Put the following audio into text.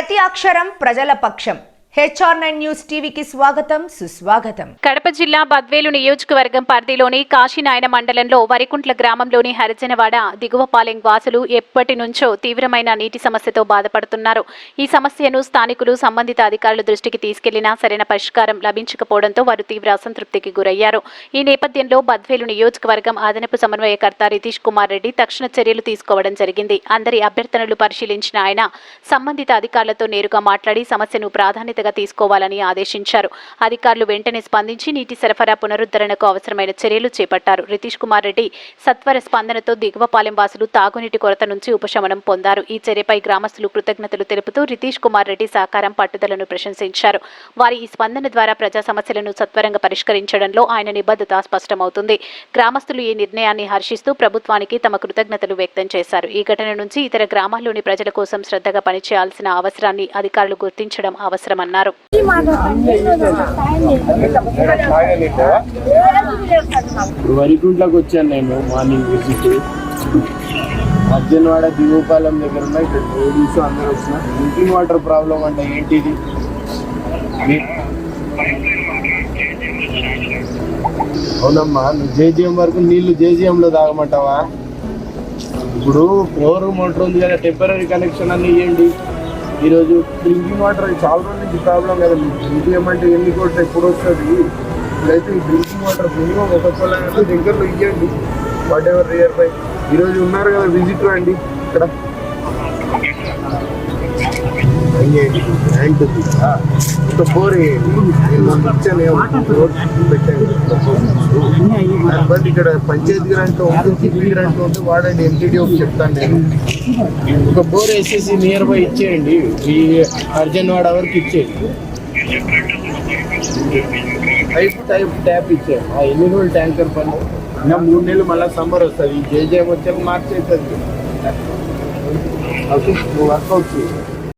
ప్రతి అక్షరం ప్రజల పక్షం. HR9 న్యూస్ టీవీకి స్వాగతం సుస్వాగతం. కడప జిల్లా బద్వేలు నియోజకవర్గం పరిధిలోని కాశీనాయన మండలంలో వరికుంట్ల గ్రామంలోని హరిజనవాడ దిగువపాలెం వాసులు ఎప్పటి నుంచో తీవ్రమైన నీటి సమస్యతో బాధపడుతున్నారు. ఈ సమస్యను స్థానికులు సంబంధిత అధికారుల దృష్టికి తీసుకెళ్లినా సరైన పరిష్కారం లభించకపోవడంతో వారు తీవ్ర అసంతృప్తికి గురయ్యారు. ఈ నేపథ్యంలో బద్వేలు నియోజకవర్గం అదనపు సమన్వయకర్త రితీష్ కుమార్ రెడ్డి తక్షణ చర్యలు తీసుకోవడం జరిగింది. అందరి అభ్యర్థనలు పరిశీలించిన ఆయన సంబంధిత అధికారులతో నేరుగా మాట్లాడి సమస్యను ప్రాధాన్యత తీసుకోవాలని ఆదేశించారు. అధికారులు వెంటనే స్పందించి నీటి సరఫరా పునరుద్ధరణకు అవసరమైన చర్యలు చేపట్టారు. రితీష్ కుమార్ రెడ్డి సత్వర స్పందనతో దిగువపాలెం వాసులు తాగునీటి కొరత నుంచి ఉపశమనం పొందారు. ఈ చర్యపై గ్రామస్తులు కృతజ్ఞతలు తెలుపుతూ రితీష్ కుమార్ రెడ్డి సహకారం పట్టుదలను ప్రశంసించారు. వారి ఈ స్పందన ద్వారా ప్రజా సమస్యలను సత్వరంగా పరిష్కరించడంలో ఆయన నిబద్ధత స్పష్టమవుతుంది. గ్రామస్తులు ఈ నిర్ణయాన్ని హర్షిస్తూ ప్రభుత్వానికి తమ కృతజ్ఞతలు వ్యక్తం చేశారు. ఈ ఘటన నుంచి ఇతర గ్రామాల్లోని ప్రజల కోసం శ్రద్ధగా పనిచేయాల్సిన అవసరాన్ని అధికారులు గుర్తించడం అవసరమన్నారు. వరికుంట్లోకి వచ్చాను నేను మార్నింగ్ విజిట్. అర్జన్వాడ దిగువపాలెం దగ్గర ఉన్న ఇక్కడ లేడీస్ అందరూ వచ్చిన డ్రింకింగ్ వాటర్ ప్రాబ్లం అంటే ఏంటిది? అవునమ్మా, నువ్వు జేజీఎం వరకు నీళ్లు జేజీఎంలో తాగమంటావా? ఇప్పుడు ఫ్లోర్ మోటార్ ఉంది కదా, టెంపరీ కనెక్షన్ అన్ని ఇవ్వండి. ఈరోజు డ్రింకింగ్ వాటర్ చాలా రోజుల నుంచి ప్రాబ్లం కదా. జేజీఎం అంటే ఎన్ని కోట్లు ఎప్పుడు వస్తుంది? ఇప్పుడైతే ఈ డ్రింకింగ్ వాటర్ మినిమం ఒక పొలానికి దగ్గరలో ఇవ్వండి. వాట్ ఎవర్ రియర్ బై ఈరోజు ఉన్నారు కదా, విజిట్ రండి. ఇక్కడ ట్యాంక్ ఉంది కదా, ఒక బోర్ పెట్టండి. ఇక్కడ పంచాయతీ గ్రాంట్ ఉంటుంది, సిటీ గ్రాంట్ ఉంటుంది, వాడండి. ఎంటీడీఓకి చెప్తాను నేను. ఒక బోర్ వేసేసి నియర్ బై ఇచ్చేయండి. ఈ అర్జన్వాడ వరకు ఇచ్చేయండి. ట్యాప్ ఇచ్చేయండి. ఎన్ని రోజులు ట్యాంకర్ పని? ఇంకా 3 నెలలు మళ్ళీ సమ్మర్ వస్తుంది. జేజేఎం వచ్చాక మార్చి అవుతుంది. ఓకే, నువ్వు వర్కౌట్ చేయి.